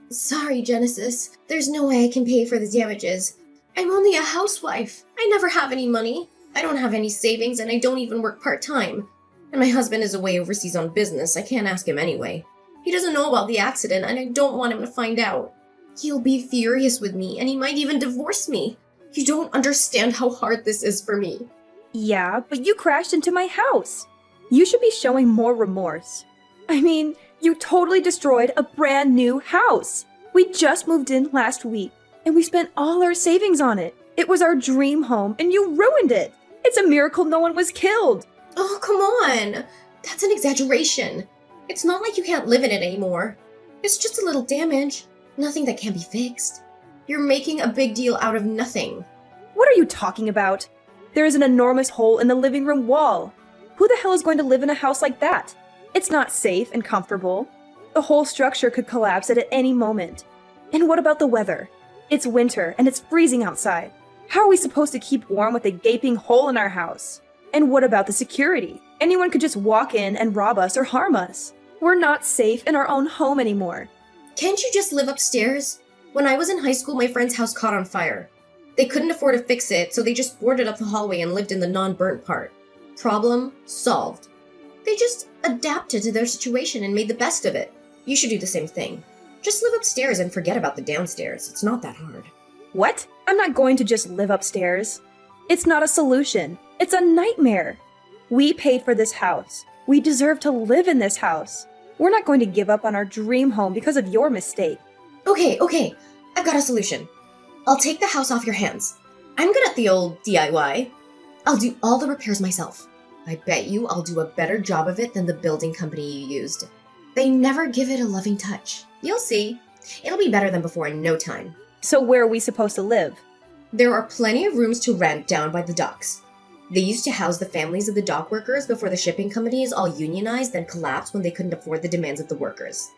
Sorry, Genesis. There's no way I can pay for the damages. I'm only a housewife. I never have any money. I don't have any savings and I don't even work part-time. And my husband is away overseas on business. I can't ask him anyway. He doesn't know about the accident and I don't want him to find out. He'll be furious with me and he might even divorce me. You don't understand how hard this is for me. Yeah, but you crashed into my house. You should be showing more remorse. I mean, you totally destroyed a brand new house. We just moved in last week, and we spent all our savings on it. It was our dream home, and you ruined it. It's a miracle no one was killed. Oh, come on. That's an exaggeration. It's not like you can't live in it anymore. It's just a little damage. Nothing that can't be fixed. You're making a big deal out of nothing. What are you talking about? There is an enormous hole in the living room wall. Who the hell is going to live in a house like that? It's not safe and comfortable. The whole structure could collapse at any moment. And what about the weather? It's winter and it's freezing outside. How are we supposed to keep warm with a gaping hole in our house? And what about the security? Anyone could just walk in and rob us or harm us. We're not safe in our own home anymore. Can't you just live upstairs? When I was in high school, my friend's house caught on fire. They couldn't afford to fix it, so they just boarded up the hallway and lived in the non-burnt part. Problem solved. They just adapted to their situation and made the best of it. You should do the same thing. Just live upstairs and forget about the downstairs. It's not that hard. What? I'm not going to just live upstairs. It's not a solution. It's a nightmare. We paid for this house. We deserve to live in this house. We're not going to give up on our dream home because of your mistake. Okay. I've got a solution. I'll take the house off your hands. I'm good at the old DIY. I'll do all the repairs myself. I bet you I'll do a better job of it than the building company you used. They never give it a loving touch. You'll see. It'll be better than before in no time. So where are we supposed to live? There are plenty of rooms to rent down by the docks. They used to house the families of the dock workers before the shipping companies all unionized and collapsed when they couldn't afford the demands of the workers.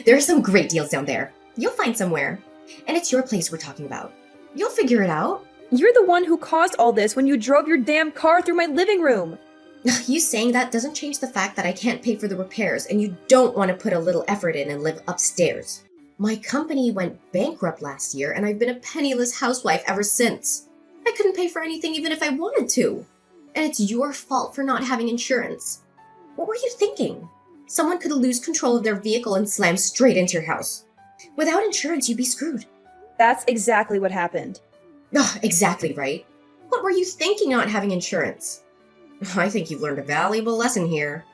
There are some great deals down there. You'll find somewhere. And it's your place we're talking about. You'll figure it out. You're the one who caused all this when you drove your damn car through my living room. You saying that doesn't change the fact that I can't pay for the repairs and you don't want to put a little effort in and live upstairs. My company went bankrupt last year and I've been a penniless housewife ever since. I couldn't pay for anything even if I wanted to. And it's your fault for not having insurance. What were you thinking? Someone could lose control of their vehicle and slam straight into your house. Without insurance, you'd be screwed. That's exactly what happened. Ugh, exactly right. What were you thinking not having insurance? I think you've learned a valuable lesson here.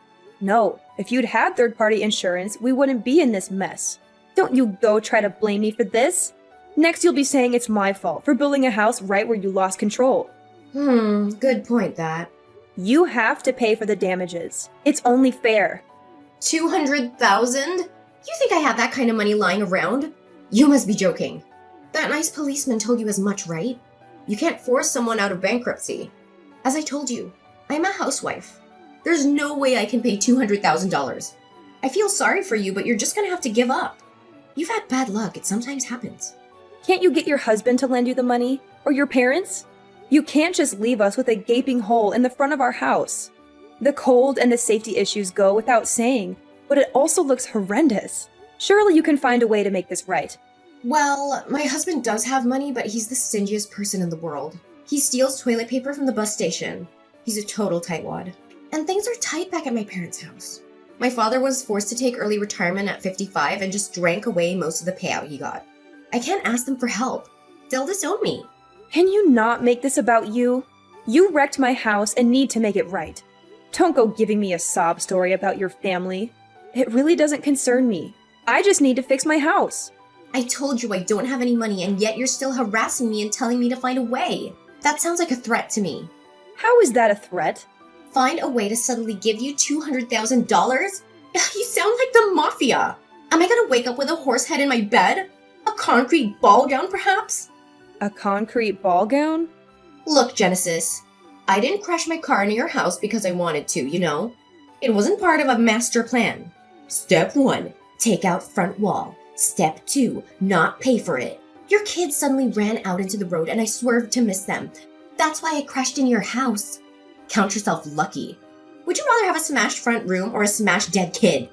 No, if you'd had third-party insurance, we wouldn't be in this mess. Don't you go try to blame me for this. Next you'll be saying it's my fault for building a house right where you lost control. Good point that. You have to pay for the damages. It's only fair. 200,000? You think I have that kind of money lying around? You must be joking. That nice policeman told you as much, right? You can't force someone out of bankruptcy. As I told you, I'm a housewife. There's no way I can pay $200,000. I feel sorry for you, but you're just gonna have to give up. You've had bad luck. It sometimes happens. Can't you get your husband to lend you the money? Or your parents? You can't just leave us with a gaping hole in the front of our house. The cold and the safety issues go without saying, but it also looks horrendous. Surely you can find a way to make this right. Well, my husband does have money, but he's the stingiest person in the world. He steals toilet paper from the bus station. He's a total tightwad. And things are tight back at my parents' house. My father was forced to take early retirement at 55 and just drank away most of the payout he got. I can't ask them for help. They'll disown me. Can you not make this about you? You wrecked my house and need to make it right. Don't go giving me a sob story about your family. It really doesn't concern me. I just need to fix my house. I told you I don't have any money and yet you're still harassing me and telling me to find a way. That sounds like a threat to me. How is that a threat? Find a way to suddenly give you $200,000? You sound like the mafia. Am I gonna wake up with a horse head in my bed? A concrete ball gown, perhaps? A concrete ball gown? Look, Genesis, I didn't crash my car into your house because I wanted to, you know? It wasn't part of a master plan. Step 1, take out front wall. Step 2, not pay for it. Your kids suddenly ran out into the road and I swerved to miss them. That's why I crashed into your house. Count yourself lucky. Would you rather have a smashed front room or a smashed dead kid?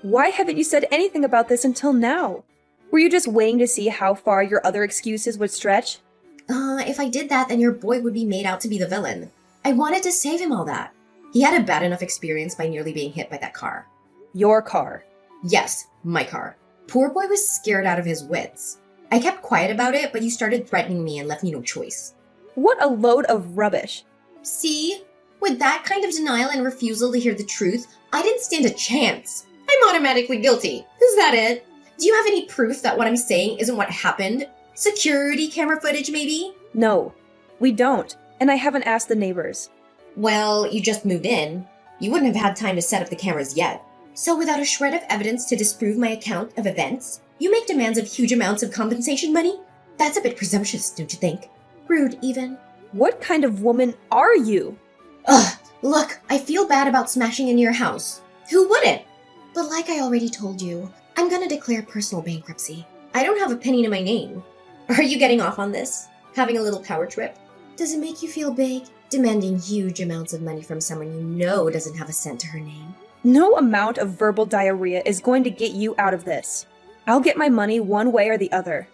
Why haven't you said anything about this until now? Were you just waiting to see how far your other excuses would stretch? If I did that, then your boy would be made out to be the villain. I wanted to save him all that. He had a bad enough experience by nearly being hit by that car. Your car. Yes, my car. Poor boy was scared out of his wits. I kept quiet about it, but you started threatening me and left me no choice. What a load of rubbish. See? With that kind of denial and refusal to hear the truth, I didn't stand a chance. I'm automatically guilty. Is that it? Do you have any proof that what I'm saying isn't what happened? Security camera footage, maybe? No, we don't, and I haven't asked the neighbors. Well, you just moved in. You wouldn't have had time to set up the cameras yet. So without a shred of evidence to disprove my account of events, you make demands of huge amounts of compensation money? That's a bit presumptuous, don't you think? Rude, even. What kind of woman are you? Ugh, look, I feel bad about smashing into your house. Who wouldn't? But like I already told you, I'm gonna declare personal bankruptcy. I don't have a penny to my name. Are you getting off on this? Having a little power trip? Does it make you feel big? Demanding huge amounts of money from someone you know doesn't have a cent to her name? No amount of verbal diarrhea is going to get you out of this. I'll get my money one way or the other.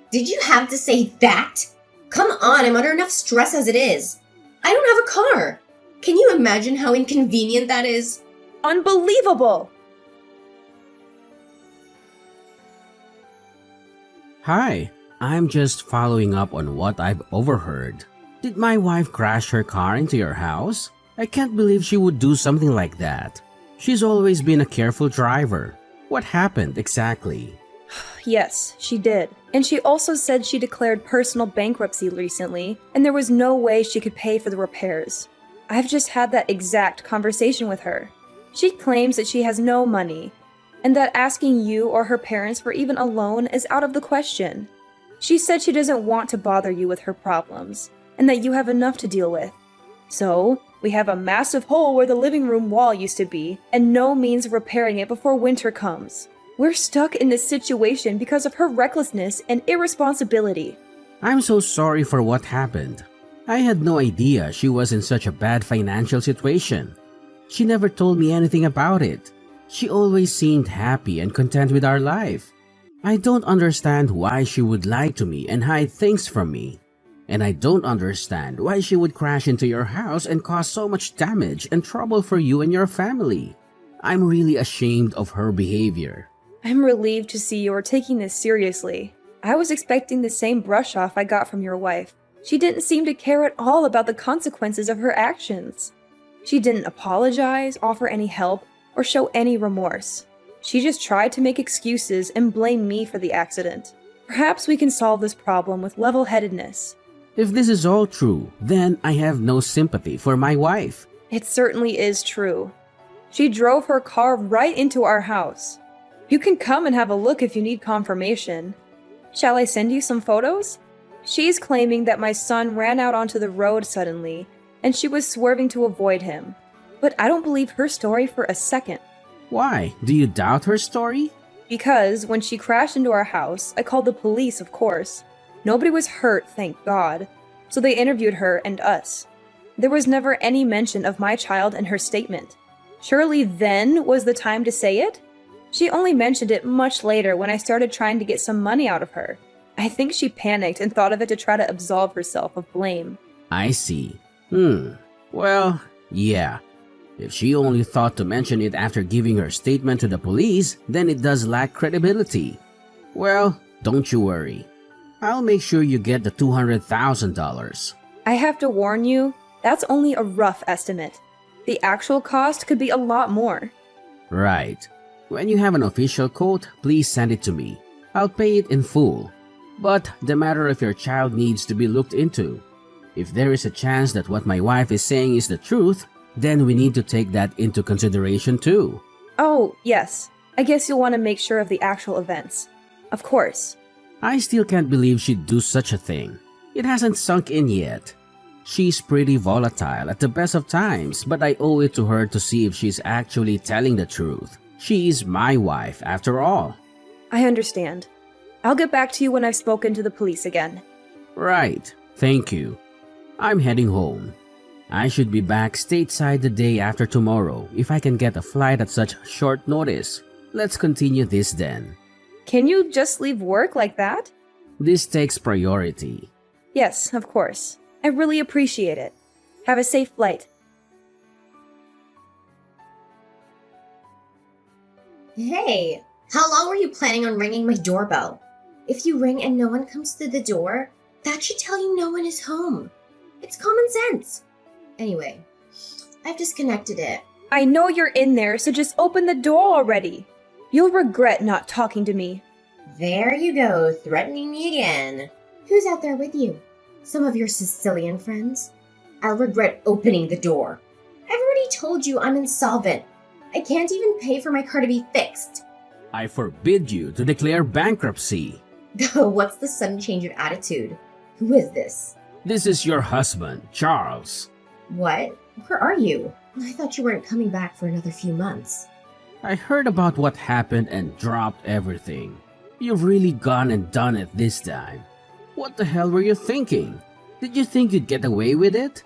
Did you have to say that? Come on, I'm under enough stress as it is. I don't have a car. Can you imagine how inconvenient that is? Unbelievable! Hi, I'm just following up on what I've overheard. Did my wife crash her car into your house? I can't believe she would do something like that. She's always been a careful driver. What happened exactly? Yes, she did. And she also said she declared personal bankruptcy recently, and there was no way she could pay for the repairs. I've just had that exact conversation with her. She claims that she has no money, and that asking you or her parents for even a loan is out of the question. She said she doesn't want to bother you with her problems, and that you have enough to deal with. So, we have a massive hole where the living room wall used to be, and no means of repairing it before winter comes. We're stuck in this situation because of her recklessness and irresponsibility. I'm so sorry for what happened. I had no idea she was in such a bad financial situation. She never told me anything about it. She always seemed happy and content with our life. I don't understand why she would lie to me and hide things from me. And I don't understand why she would crash into your house and cause so much damage and trouble for you and your family. I'm really ashamed of her behavior. I'm relieved to see you're taking this seriously. I was expecting the same brush off I got from your wife. She didn't seem to care at all about the consequences of her actions. She didn't apologize, offer any help, or show any remorse. She just tried to make excuses and blame me for the accident. Perhaps we can solve this problem with level-headedness. If this is all true, then I have no sympathy for my wife. It certainly is true. She drove her car right into our house. You can come and have a look if you need confirmation. Shall I send you some photos? She's claiming that my son ran out onto the road suddenly, and she was swerving to avoid him. But I don't believe her story for a second. Why? Do you doubt her story? Because when she crashed into our house, I called the police, of course. Nobody was hurt, thank God. So they interviewed her and us. There was never any mention of my child in her statement. Surely then was the time to say it? She only mentioned it much later when I started trying to get some money out of her. I think she panicked and thought of it to try to absolve herself of blame. I see. Well, yeah. If she only thought to mention it after giving her statement to the police, then it does lack credibility. Well, don't you worry. I'll make sure you get the $200,000. I have to warn you, that's only a rough estimate. The actual cost could be a lot more. Right. When you have an official quote, please send it to me. I'll pay it in full. But the matter of your child needs to be looked into. If there is a chance that what my wife is saying is the truth, then we need to take that into consideration too. Oh, yes. I guess you'll want to make sure of the actual events. Of course. I still can't believe she'd do such a thing. It hasn't sunk in yet. She's pretty volatile at the best of times, but I owe it to her to see if she's actually telling the truth. She's my wife, after all. I understand. I'll get back to you when I've spoken to the police again. Right. Thank you. I'm heading home. I should be back stateside the day after tomorrow if I can get a flight at such short notice. Let's continue this then. Can you just leave work like that? This takes priority. Yes, of course. I really appreciate it. Have a safe flight. Hey, how long were you planning on ringing my doorbell? If you ring and no one comes through the door, that should tell you no one is home. It's common sense. Anyway, I've disconnected it. I know you're in there, so just open the door already. You'll regret not talking to me. There you go, threatening me again. Who's out there with you? Some of your Sicilian friends? I'll regret opening the door. I've already told you I'm insolvent. I can't even pay for my car to be fixed. I forbid you to declare bankruptcy. What's the sudden change of attitude? Who is this? This is your husband, Charles. What? Where are you? I thought you weren't coming back for another few months. I heard about what happened and dropped everything. You've really gone and done it this time. What the hell were you thinking? Did you think you'd get away with it?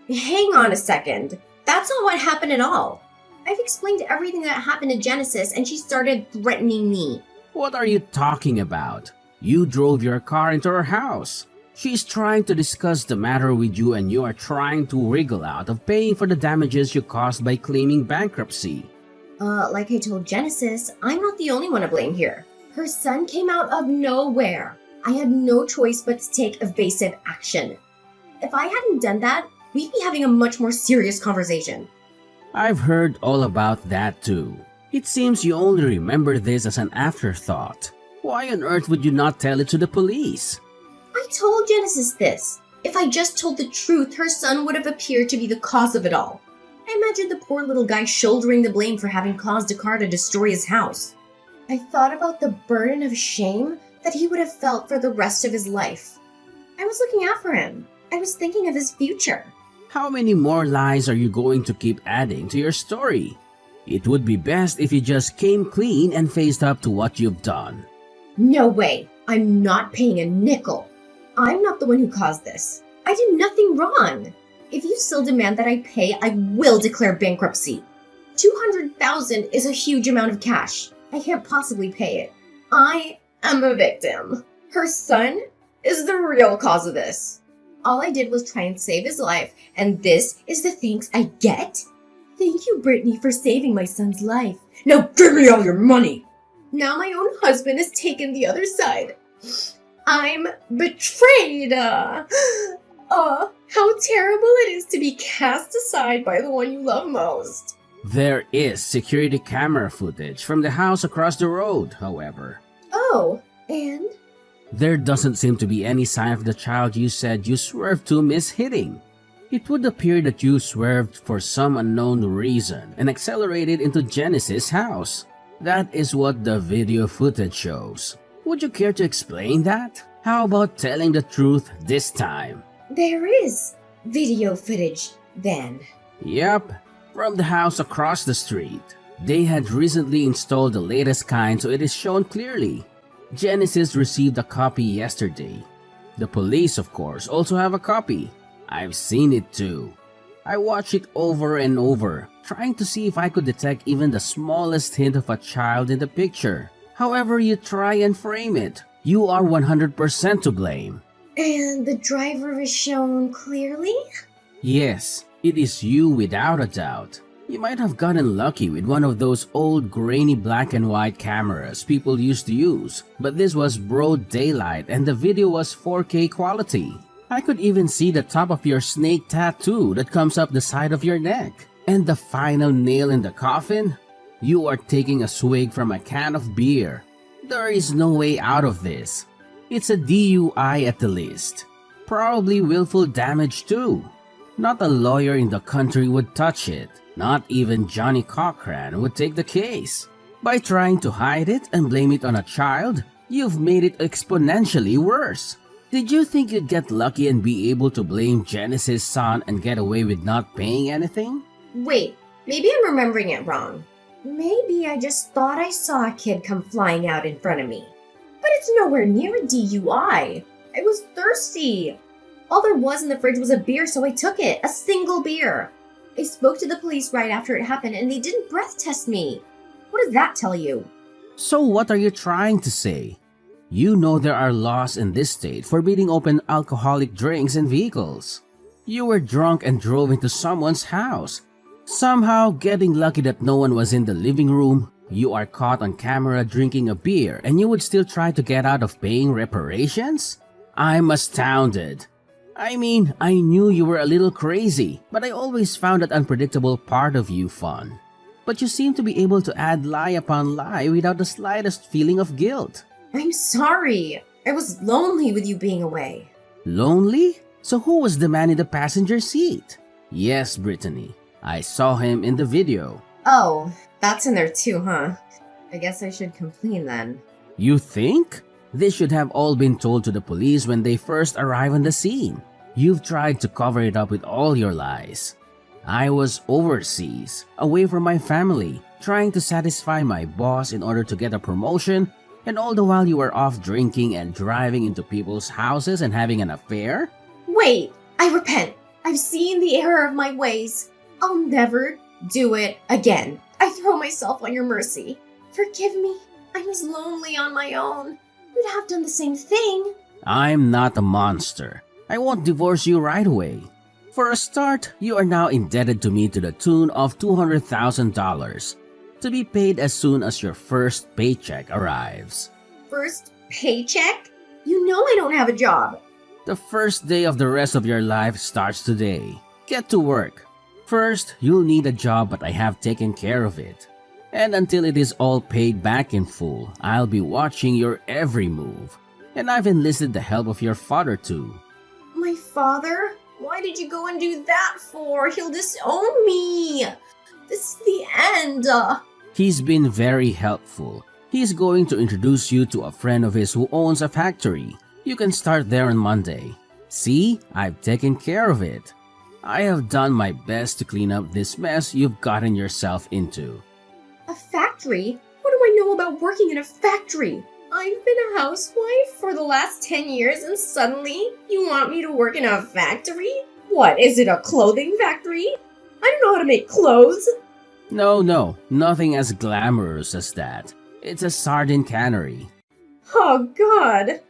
Hang on a second. That's not what happened at all. I've explained everything that happened to Genesis and she started threatening me. What are you talking about? You drove your car into her house. She's trying to discuss the matter with you and you are trying to wriggle out of paying for the damages you caused by claiming bankruptcy. Like I told Genesis, I'm not the only one to blame here. Her son came out of nowhere. I had no choice but to take evasive action. If I hadn't done that, we'd be having a much more serious conversation. I've heard all about that too. It seems you only remember this as an afterthought. Why on earth would you not tell it to the police? I told Genesis this. If I just told the truth, her son would have appeared to be the cause of it all. I imagined the poor little guy shouldering the blame for having caused a car to destroy his house. I thought about the burden of shame that he would have felt for the rest of his life. I was looking out for him. I was thinking of his future. How many more lies are you going to keep adding to your story? It would be best if you just came clean and faced up to what you've done. No way. I'm not paying a nickel. I'm not the one who caused this. I did nothing wrong. If you still demand that I pay, I will declare bankruptcy. $200,000 is a huge amount of cash. I can't possibly pay it. I am a victim. Her son is the real cause of this. All I did was try and save his life, and this is the thanks I get? Thank you, Brittany, for saving my son's life. Now give me all your money! Now my own husband has taken the other side. I'm betrayed! How terrible it is to be cast aside by the one you love most. There is security camera footage from the house across the road, however. Oh, and? There doesn't seem to be any sign of the child you said you swerved to miss hitting. It would appear that you swerved for some unknown reason and accelerated into Genesis' house. That is what the video footage shows. Would you care to explain that? How about telling the truth this time? There is video footage, then. Yep, from the house across the street. They had recently installed the latest kind, so it is shown clearly. Genesis received a copy yesterday. The police, of course, also have a copy. I've seen it too. I watched it over and over, trying to see if I could detect even the smallest hint of a child in the picture. However you try and frame it, you are 100% to blame. And the driver is shown clearly? Yes, it is you without a doubt. You might have gotten lucky with one of those old grainy black and white cameras people used to use, but this was broad daylight and the video was 4K quality. I could even see the top of your snake tattoo that comes up the side of your neck. And the final nail in the coffin? You are taking a swig from a can of beer. There is no way out of this. It's a DUI at the least. Probably willful damage too. Not a lawyer in the country would touch it. Not even Johnny Cochran would take the case. By trying to hide it and blame it on a child, you've made it exponentially worse. Did you think you'd get lucky and be able to blame Genesis' son and get away with not paying anything? Wait, maybe I'm remembering it wrong. Maybe I just thought I saw a kid come flying out in front of me. But it's nowhere near a DUI. I was thirsty. All there was in the fridge was a beer, so I took it. A single beer. I spoke to the police right after it happened, and they didn't breath test me. What does that tell you? So what are you trying to say? You know there are laws in this state forbidding open alcoholic drinks in vehicles. You were drunk and drove into someone's house. Somehow, getting lucky that no one was in the living room, you are caught on camera drinking a beer and you would still try to get out of paying reparations? I'm astounded. I mean, I knew you were a little crazy, but I always found that unpredictable part of you fun. But you seem to be able to add lie upon lie without the slightest feeling of guilt. I'm sorry. I was lonely with you being away. Lonely? So who was the man in the passenger seat? Yes, Brittany. I saw him in the video. Oh, that's in there too, huh? I guess I should complain then. You think? This should have all been told to the police when they first arrive on the scene. You've tried to cover it up with all your lies. I was overseas, away from my family, trying to satisfy my boss in order to get a promotion, and all the while you were off drinking and driving into people's houses and having an affair? Wait, I repent. I've seen the error of my ways. I'll never do it again. I throw myself on your mercy. Forgive me. I was lonely on my own. You'd have done the same thing. I'm not a monster. I won't divorce you right away. For a start, you are now indebted to me to the tune of $200,000 to be paid as soon as your first paycheck arrives. First paycheck? You know I don't have a job. The first day of the rest of your life starts today. Get to work. First, you'll need a job, but I have taken care of it. And until it is all paid back in full, I'll be watching your every move. And I've enlisted the help of your father too. My father? Why did you go and do that for? He'll disown me. This is the end. He's been very helpful. He's going to introduce you to a friend of his who owns a factory. You can start there on Monday. See, I've taken care of it. I have done my best to clean up this mess you've gotten yourself into. A factory? What do I know about working in a factory? I've been a housewife for the last 10 years and suddenly you want me to work in a factory? What, is it a clothing factory? I don't know how to make clothes. No, nothing as glamorous as that. It's a sardine cannery. Oh, God.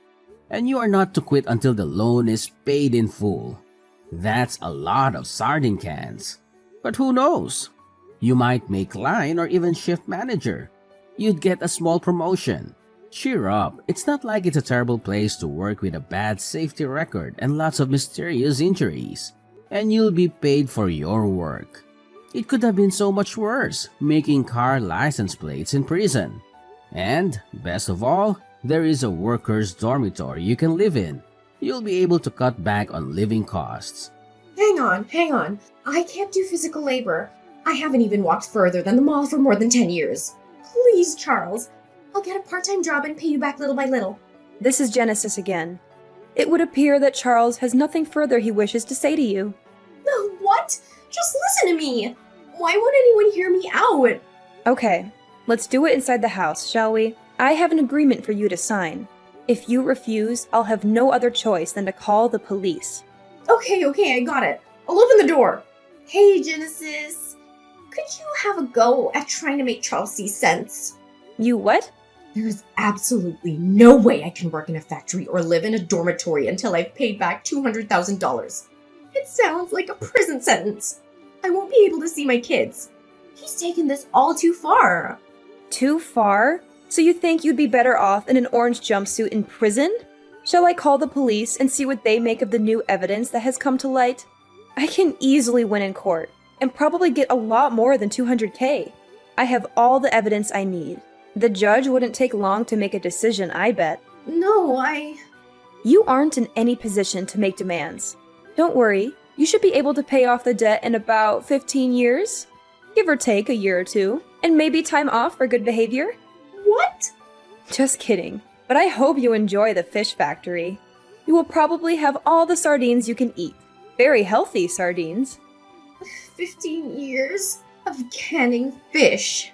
And you are not to quit until the loan is paid in full. That's a lot of sardine cans. But who knows? You might make line or even shift manager. You'd get a small promotion. Cheer up, it's not like it's a terrible place to work with a bad safety record and lots of mysterious injuries. And you'll be paid for your work. It could have been so much worse, making car license plates in prison. And, best of all, there is a workers' dormitory you can live in. You'll be able to cut back on living costs. Hang on. I can't do physical labor. I haven't even walked further than the mall for more than 10 years. Please, Charles. I'll get a part-time job and pay you back little by little. This is Genesis again. It would appear that Charles has nothing further he wishes to say to you. No, what? Just listen to me. Why won't anyone hear me out? Okay, let's do it inside the house, shall we? I have an agreement for you to sign. If you refuse, I'll have no other choice than to call the police. Okay, I got it. I'll open the door. Hey, Genesis. Could you have a go at trying to make Charles see sense? You what? There is absolutely no way I can work in a factory or live in a dormitory until I've paid back $200,000. It sounds like a prison sentence. I won't be able to see my kids. He's taken this all too far. Too far? So you think you'd be better off in an orange jumpsuit in prison? Shall I call the police and see what they make of the new evidence that has come to light? I can easily win in court, and probably get a lot more than $200K. I have all the evidence I need. The judge wouldn't take long to make a decision, I bet. No, You aren't in any position to make demands. Don't worry, you should be able to pay off the debt in about 15 years. Give or take a year or two, and maybe time off for good behavior. What? Just kidding, but I hope you enjoy the fish factory. You will probably have all the sardines you can eat. Very healthy sardines. 15 years of canning fish.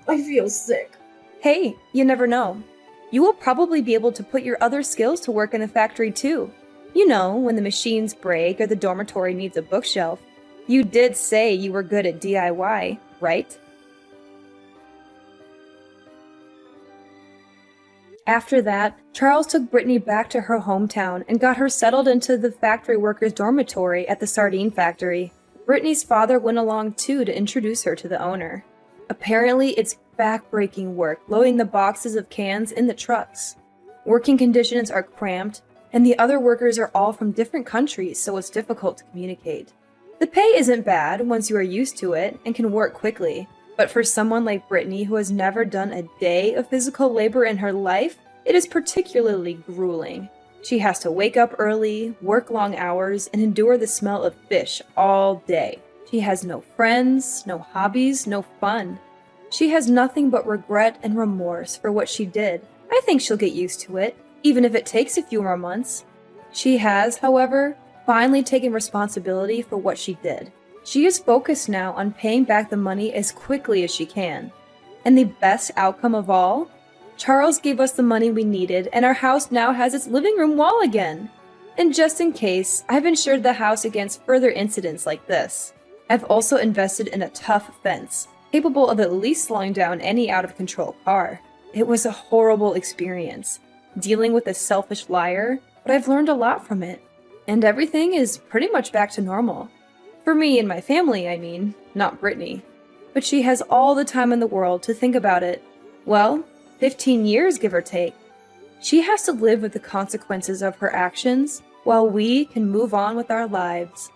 I feel sick. Hey, you never know. You will probably be able to put your other skills to work in the factory too. You know, when the machines break or the dormitory needs a bookshelf. You did say you were good at DIY, right? After that, Charles took Brittany back to her hometown and got her settled into the factory workers' dormitory at the sardine factory. Brittany's father went along too to introduce her to the owner. Apparently, it's back-breaking work loading the boxes of cans in the trucks. Working conditions are cramped, and the other workers are all from different countries, so it's difficult to communicate. The pay isn't bad once you are used to it and can work quickly, but for someone like Brittany who has never done a day of physical labor in her life, it is particularly grueling. She has to wake up early, work long hours, and endure the smell of fish all day. She has no friends, no hobbies, no fun. She has nothing but regret and remorse for what she did. I think she'll get used to it, even if it takes a few more months. She has, however, finally taken responsibility for what she did. She is focused now on paying back the money as quickly as she can. And the best outcome of all? Charles gave us the money we needed, and our house now has its living room wall again. And just in case, I've insured the house against further incidents like this. I've also invested in a tough fence, capable of at least slowing down any out-of-control car. It was a horrible experience, dealing with a selfish liar, but I've learned a lot from it. And everything is pretty much back to normal. For me and my family, I mean, not Brittany. But she has all the time in the world to think about it. Well, 15 years, give or take. She has to live with the consequences of her actions, while we can move on with our lives.